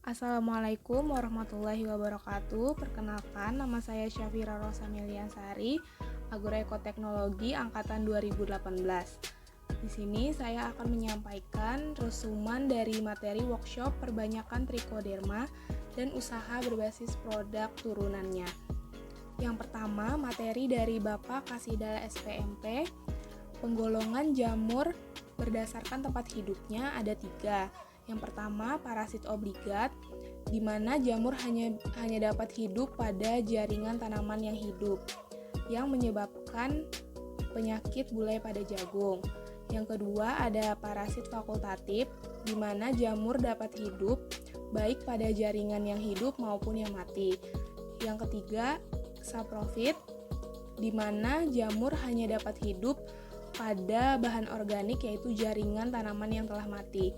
Assalamualaikum warahmatullahi wabarakatuh. Perkenalkan, nama saya Syafira Rosa Miliansari, Agroekoteknologi angkatan 2018. Di sini saya akan menyampaikan resuman dari materi workshop perbanyakan Trichoderma dan usaha berbasis produk turunannya. Yang pertama, materi dari Bapak Kasidal SPMP, penggolongan jamur berdasarkan tempat hidupnya ada 3. Yang pertama, parasit obligat, di mana jamur hanya dapat hidup pada jaringan tanaman yang hidup, yang menyebabkan penyakit bulai pada jagung. Yang kedua, ada parasit fakultatif, di mana jamur dapat hidup baik pada jaringan yang hidup maupun yang mati. Yang ketiga, saprofit, di mana jamur hanya dapat hidup pada bahan organik yaitu jaringan tanaman yang telah mati.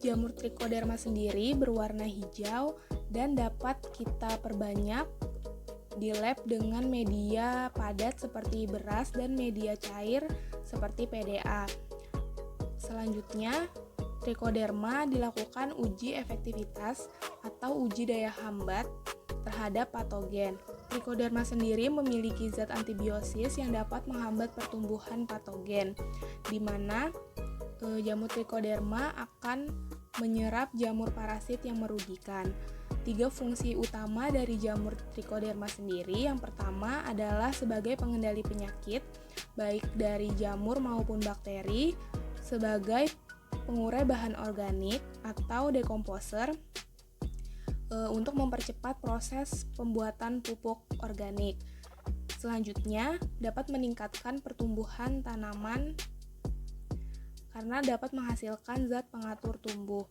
Jamur Trichoderma sendiri berwarna hijau dan dapat kita perbanyak di lab dengan media padat seperti beras dan media cair seperti PDA. Selanjutnya, Trichoderma dilakukan uji efektivitas atau uji daya hambat terhadap patogen. Trichoderma sendiri memiliki zat antibiosis yang dapat menghambat pertumbuhan patogen, di mana jamur Trichoderma akan menyerap jamur parasit yang merugikan. 3 fungsi utama dari jamur Trichoderma sendiri. Yang pertama adalah sebagai pengendali penyakit, baik dari jamur maupun bakteri, sebagai pengurai bahan organik atau dekomposer, untuk mempercepat proses pembuatan pupuk organik. Selanjutnya, dapat meningkatkan pertumbuhan tanaman karena dapat menghasilkan zat pengatur tumbuh.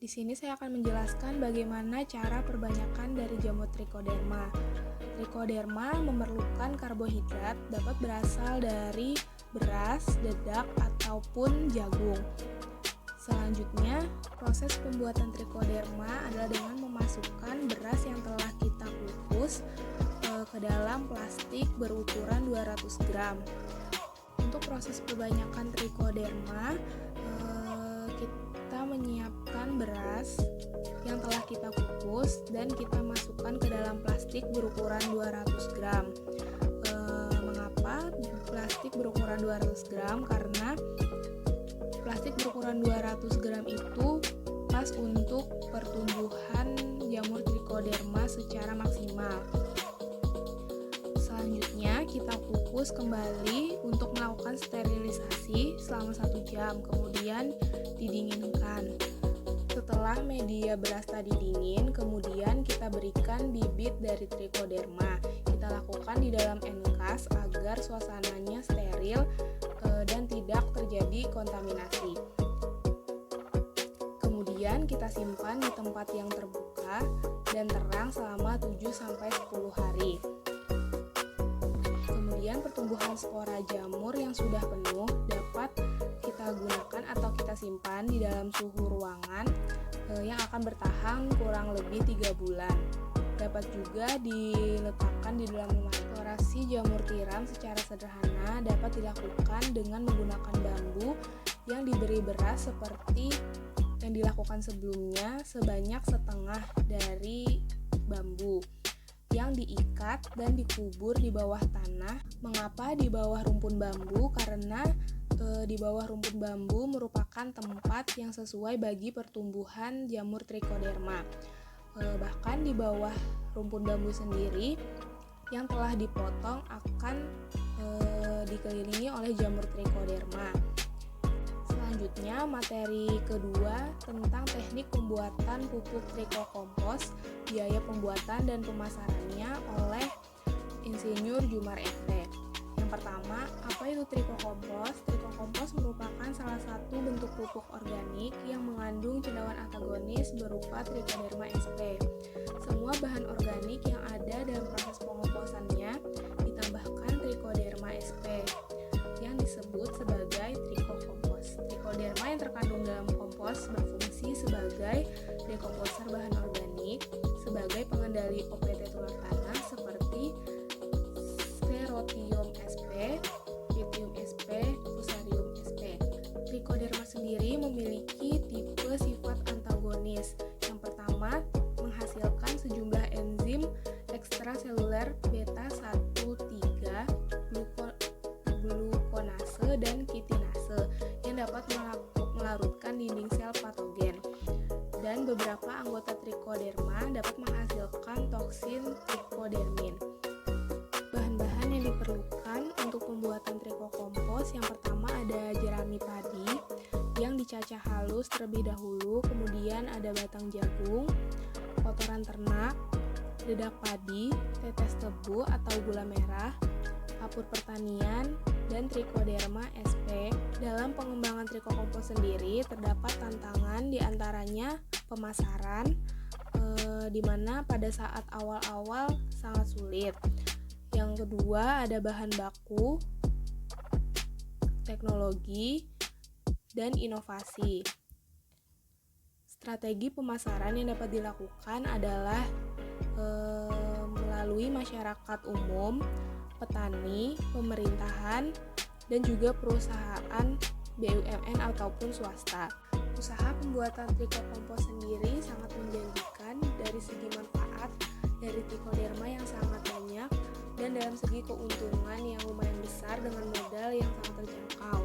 Di sini saya akan menjelaskan bagaimana cara perbanyakan dari jamur Trichoderma. Trichoderma memerlukan karbohidrat, dapat berasal dari beras, dedak, ataupun jagung. Selanjutnya, proses pembuatan Trichoderma adalah dengan memasukkan beras yang telah kita kukus ke dalam plastik berukuran 200 gram. Untuk proses perbanyakan Trichoderma, kita menyiapkan beras yang telah kita kukus dan kita masukkan ke dalam plastik berukuran 200 gram. Mengapa plastik berukuran 200 gram? Karena plastik berukuran 200 gram itu pas untuk pertumbuhan jamur Trichoderma secara maksimal. Selanjutnya, kita kukus kembali untuk melakukan sterilisasi selama 1 jam, kemudian didinginkan. Setelah media beras tadi dingin, kemudian kita berikan bibit dari Trichoderma. Kita lakukan di dalam enkas agar suasananya steril dan tidak terjadi kontaminasi. Kemudian kita simpan di tempat yang terbuka dan terang selama 7-10 hari. Kemudian pertumbuhan spora jamur yang sudah penuh dapat kita gunakan atau kita simpan di dalam suhu ruangan yang akan bertahan kurang lebih 3 bulan. Dapat juga diletakkan di dalam lemari. Eksplorasi jamur tiram secara sederhana dapat dilakukan dengan menggunakan bambu yang diberi beras seperti yang dilakukan sebelumnya, sebanyak setengah dari bambu yang diikat dan dikubur di bawah tanah. Mengapa di bawah rumpun bambu? Karena di bawah rumpun bambu merupakan tempat yang sesuai bagi pertumbuhan jamur Trichoderma. Bahkan di bawah rumpun bambu sendiri yang telah dipotong akan dikelilingi oleh jamur Trichoderma. Selanjutnya, materi kedua tentang teknik pembuatan pupuk trikokompos, biaya pembuatan dan pemasarannya oleh Insinyur Jumar FT. Yang pertama, apa itu trikokompos? Trikokompos merupakan salah satu bentuk pupuk organik yang mengandung cendawan antagonis berupa Trichoderma sp. Semua bahan organik yang ada dalam proses pengomposannya ditambahkan Trichoderma sp yang disebut sebagai trikokompos. Trichoderma yang terkandung dalam kompos berfungsi sebagai dekomposer bahan organik, sebagai pengendali OPT tular tanah seperti Sclerotium sp, Pythium sp, Fusarium sp. Trichoderma sendiri memiliki tipe sifat antagonis beberapa anggota trichoderma dapat menghasilkan toksin trichodermin. Bahan-bahan yang diperlukan untuk pembuatan trikokompos yang pertama ada jerami padi yang dicacah halus terlebih dahulu, kemudian ada batang jagung, kotoran ternak, dedak padi, tetes tebu atau gula merah, kapur pertanian, dan Trichoderma sp. Dalam pengembangan trikokompos sendiri terdapat tantangan diantaranya pemasaran, di mana pada saat awal-awal sangat sulit. Yang kedua ada bahan baku, teknologi, dan inovasi. Strategi pemasaran yang dapat dilakukan adalah melalui masyarakat umum, petani, pemerintahan, dan juga perusahaan BUMN ataupun swasta. Usaha pembuatan trikokompos sendiri sangat menjanjikan dari segi manfaat dari trichoderma yang sangat banyak dan dalam segi keuntungan yang lumayan besar dengan modal yang sangat terjangkau.